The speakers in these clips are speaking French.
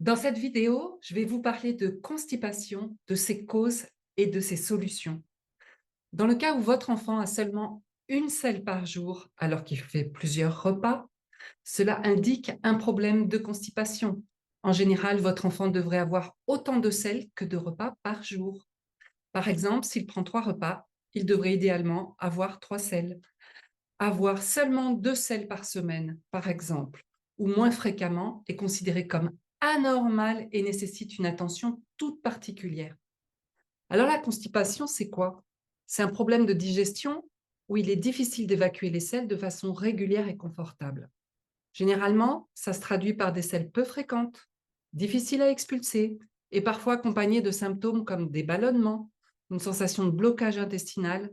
Dans cette vidéo, je vais vous parler de constipation, de ses causes et de ses solutions. Dans le cas où votre enfant a seulement une selle par jour alors qu'il fait plusieurs repas, cela indique un problème de constipation. En général, votre enfant devrait avoir autant de selles que de repas par jour. Par exemple, s'il prend 3 repas, il devrait idéalement avoir 3 selles. Avoir seulement 2 selles par semaine, par exemple, ou moins fréquemment, est considéré comme anormal et nécessite une attention toute particulière. Alors la constipation, c'est quoi? C'est un problème de digestion où il est difficile d'évacuer les selles de façon régulière et confortable. Généralement, ça se traduit par des selles peu fréquentes, difficiles à expulser et parfois accompagnées de symptômes comme des ballonnements, une sensation de blocage intestinal,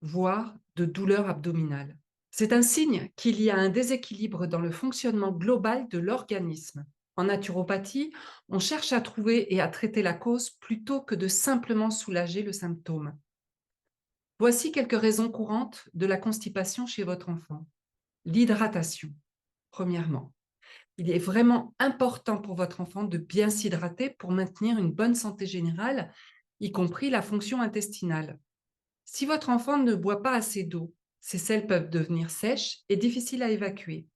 voire de douleur abdominale. C'est un signe qu'il y a un déséquilibre dans le fonctionnement global de l'organisme. En naturopathie, on cherche à trouver et à traiter la cause plutôt que de simplement soulager le symptôme. Voici quelques raisons courantes de la constipation chez votre enfant. L'hydratation, premièrement. Il est vraiment important pour votre enfant de bien s'hydrater pour maintenir une bonne santé générale, y compris la fonction intestinale. Si votre enfant ne boit pas assez d'eau, ces selles peuvent devenir sèches et difficiles à évacuer.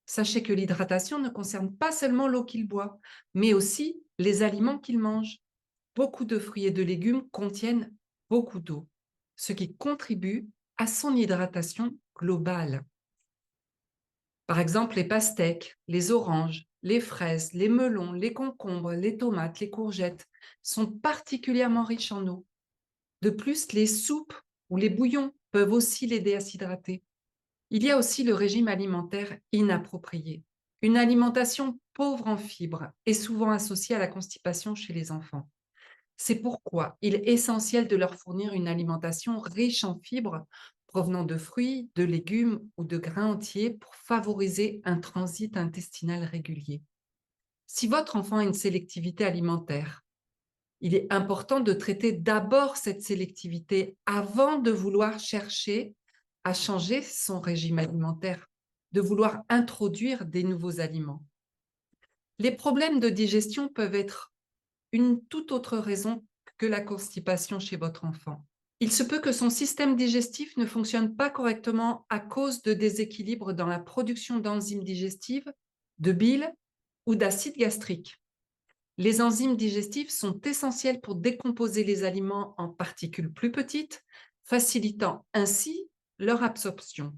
Sachez que l'hydratation ne concerne pas seulement l'eau qu'il boit, mais aussi les aliments qu'il mange. Beaucoup de fruits et de légumes contiennent beaucoup d'eau, ce qui contribue à son hydratation globale. Par exemple, les pastèques, les oranges, les fraises, les melons, les concombres, les tomates, les courgettes sont particulièrement riches en eau. De plus, les soupes ou les bouillons peuvent aussi l'aider à s'hydrater. Il y a aussi le régime alimentaire inapproprié. Une alimentation pauvre en fibres est souvent associée à la constipation chez les enfants. C'est pourquoi il est essentiel de leur fournir une alimentation riche en fibres provenant de fruits, de légumes ou de grains entiers pour favoriser un transit intestinal régulier. Si votre enfant a une sélectivité alimentaire, il est important de traiter d'abord cette sélectivité avant de vouloir chercher à changer son régime alimentaire, de vouloir introduire des nouveaux aliments. Les problèmes de digestion peuvent être une toute autre raison que la constipation chez votre enfant. Il se peut que son système digestif ne fonctionne pas correctement à cause de déséquilibres dans la production d'enzymes digestives, de bile ou d'acide gastrique. Les enzymes digestives sont essentielles pour décomposer les aliments en particules plus petites, facilitant ainsi leur absorption.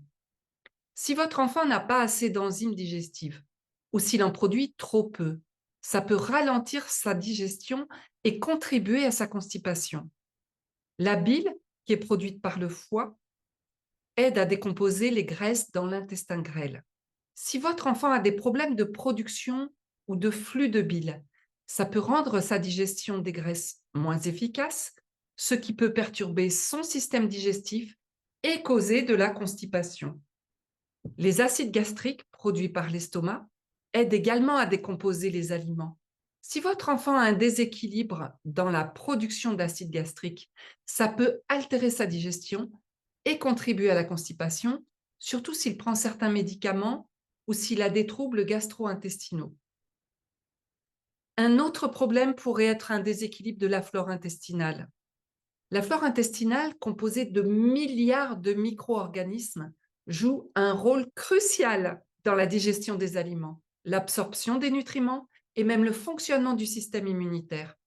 Si votre enfant n'a pas assez d'enzymes digestives ou s'il en produit trop peu, ça peut ralentir sa digestion et contribuer à sa constipation. La bile, qui est produite par le foie, aide à décomposer les graisses dans l'intestin grêle. Si votre enfant a des problèmes de production ou de flux de bile, ça peut rendre sa digestion des graisses moins efficace, ce qui peut perturber son système digestif et causer de la constipation. Les acides gastriques produits par l'estomac aident également à décomposer les aliments. Si votre enfant a un déséquilibre dans la production d'acide gastrique, ça peut altérer sa digestion et contribuer à la constipation, surtout s'il prend certains médicaments ou s'il a des troubles gastro-intestinaux. Un autre problème pourrait être un déséquilibre de la flore intestinale. La flore intestinale, composée de milliards de micro-organismes, joue un rôle crucial dans la digestion des aliments, l'absorption des nutriments et même le fonctionnement du système immunitaire.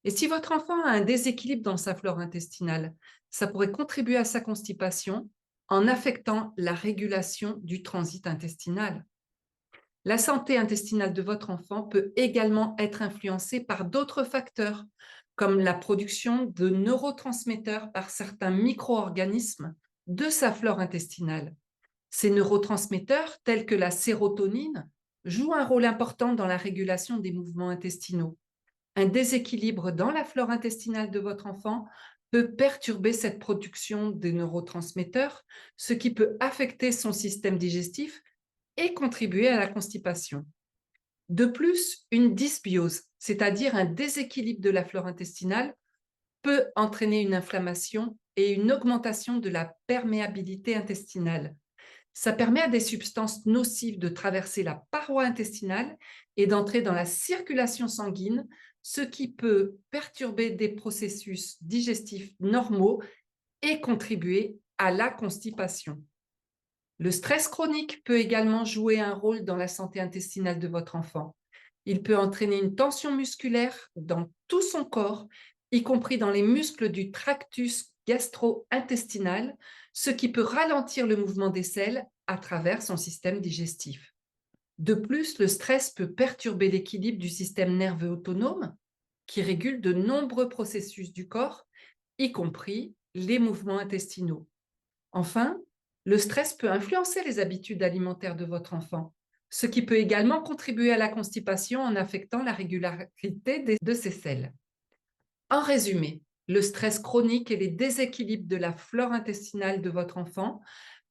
Et si votre enfant a un déséquilibre dans sa flore intestinale, ça pourrait contribuer à sa constipation en affectant la régulation du transit intestinal. La santé intestinale de votre enfant peut également être influencée par d'autres facteurs, comme la production de neurotransmetteurs par certains micro-organismes de sa flore intestinale. Ces neurotransmetteurs, tels que la sérotonine, jouent un rôle important dans la régulation des mouvements intestinaux. Un déséquilibre dans la flore intestinale de votre enfant peut perturber cette production des neurotransmetteurs, ce qui peut affecter son système digestif et contribuer à la constipation. De plus, une dysbiose, c'est-à-dire un déséquilibre de la flore intestinale, peut entraîner une inflammation et une augmentation de la perméabilité intestinale. Ça permet à des substances nocives de traverser la paroi intestinale et d'entrer dans la circulation sanguine, ce qui peut perturber des processus digestifs normaux et contribuer à la constipation. Le stress chronique peut également jouer un rôle dans la santé intestinale de votre enfant. Il peut entraîner une tension musculaire dans tout son corps, y compris dans les muscles du tractus gastro-intestinal, ce qui peut ralentir le mouvement des selles à travers son système digestif. De plus, le stress peut perturber l'équilibre du système nerveux autonome, qui régule de nombreux processus du corps, y compris les mouvements intestinaux. Enfin, le stress peut influencer les habitudes alimentaires de votre enfant, ce qui peut également contribuer à la constipation en affectant la régularité de ses selles. En résumé, le stress chronique et les déséquilibres de la flore intestinale de votre enfant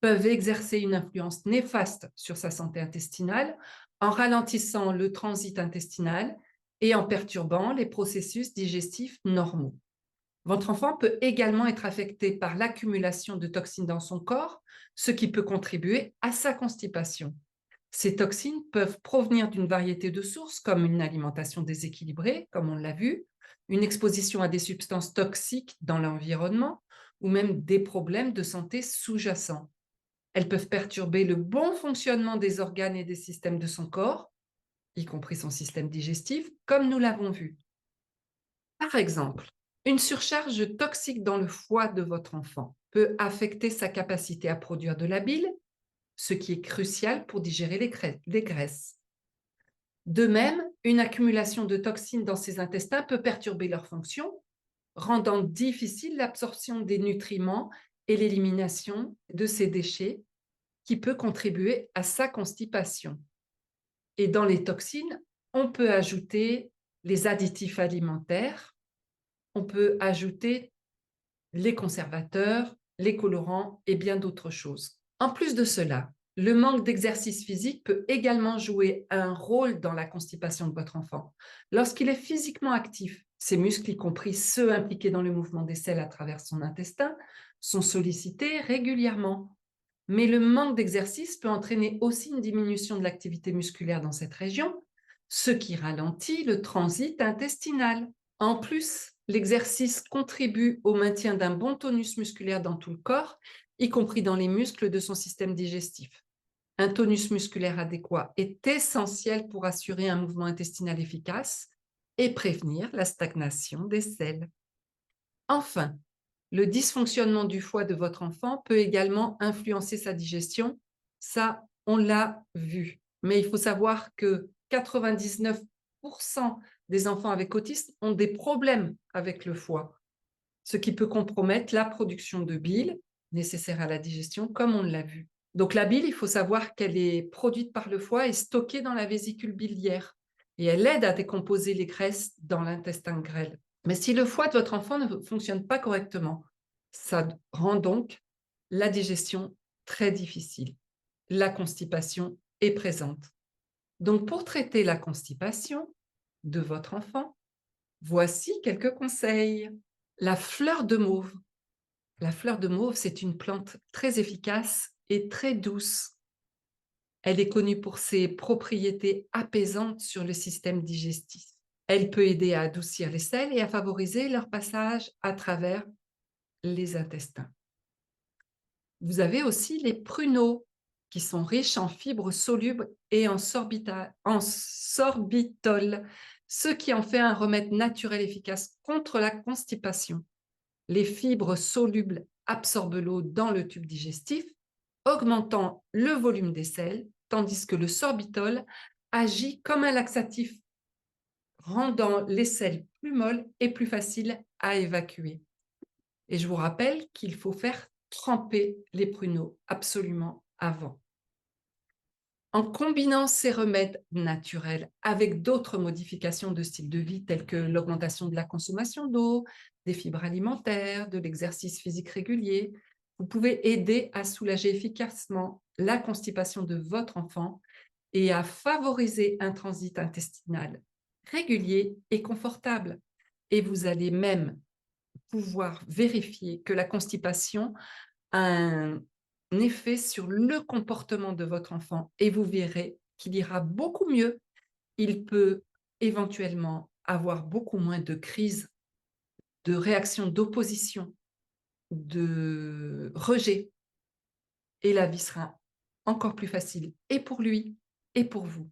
peuvent exercer une influence néfaste sur sa santé intestinale en ralentissant le transit intestinal et en perturbant les processus digestifs normaux. Votre enfant peut également être affecté par l'accumulation de toxines dans son corps, ce qui peut contribuer à sa constipation. Ces toxines peuvent provenir d'une variété de sources, comme une alimentation déséquilibrée, comme on l'a vu, une exposition à des substances toxiques dans l'environnement, ou même des problèmes de santé sous-jacents. Elles peuvent perturber le bon fonctionnement des organes et des systèmes de son corps, y compris son système digestif, comme nous l'avons vu. Par exemple, une surcharge toxique dans le foie de votre enfant peut affecter sa capacité à produire de la bile, ce qui est crucial pour digérer les graisses. De même, une accumulation de toxines dans ses intestins peut perturber leur fonction, rendant difficile l'absorption des nutriments et l'élimination de ces déchets, qui peut contribuer à sa constipation. Et dans les toxines, on peut ajouter les additifs alimentaires, on peut ajouter les conservateurs, les colorants et bien d'autres choses. En plus de cela, le manque d'exercice physique peut également jouer un rôle dans la constipation de votre enfant. Lorsqu'il est physiquement actif, ses muscles, y compris ceux impliqués dans le mouvement des selles à travers son intestin, sont sollicités régulièrement. Mais le manque d'exercice peut entraîner aussi une diminution de l'activité musculaire dans cette région, ce qui ralentit le transit intestinal. En plus, l'exercice contribue au maintien d'un bon tonus musculaire dans tout le corps, y compris dans les muscles de son système digestif. Un tonus musculaire adéquat est essentiel pour assurer un mouvement intestinal efficace et prévenir la stagnation des selles. Enfin, le dysfonctionnement du foie de votre enfant peut également influencer sa digestion. Ça, on l'a vu. Mais il faut savoir que 99% des enfants avec autisme ont des problèmes avec le foie, ce qui peut compromettre la production de bile nécessaire à la digestion, comme on l'a vu. Donc la bile, il faut savoir qu'elle est produite par le foie et stockée dans la vésicule biliaire. Et elle aide à décomposer les graisses dans l'intestin grêle. Mais si le foie de votre enfant ne fonctionne pas correctement, ça rend donc la digestion très difficile. La constipation est présente. Donc, pour traiter la constipation de votre enfant, voici quelques conseils. La fleur de mauve. La fleur de mauve, c'est une plante très efficace et très douce. Elle est connue pour ses propriétés apaisantes sur le système digestif. Elle peut aider à adoucir les selles et à favoriser leur passage à travers les intestins. Vous avez aussi les pruneaux, qui sont riches en fibres solubles et en sorbitol, ce qui en fait un remède naturel efficace contre la constipation. Les fibres solubles absorbent l'eau dans le tube digestif, augmentant le volume des selles, tandis que le sorbitol agit comme un laxatif, rendant les selles plus molles et plus faciles à évacuer. Et je vous rappelle qu'il faut faire tremper les pruneaux absolument avant. En combinant ces remèdes naturels avec d'autres modifications de style de vie telles que l'augmentation de la consommation d'eau, des fibres alimentaires, de l'exercice physique régulier, vous pouvez aider à soulager efficacement la constipation de votre enfant et à favoriser un transit intestinal régulier et confortable. Et vous allez même pouvoir vérifier que la constipation a un effet sur le comportement de votre enfant et vous verrez qu'il ira beaucoup mieux il peut éventuellement avoir beaucoup moins de crises, de réactions d'opposition, de rejet, et la vie sera encore plus facile et pour lui et pour vous.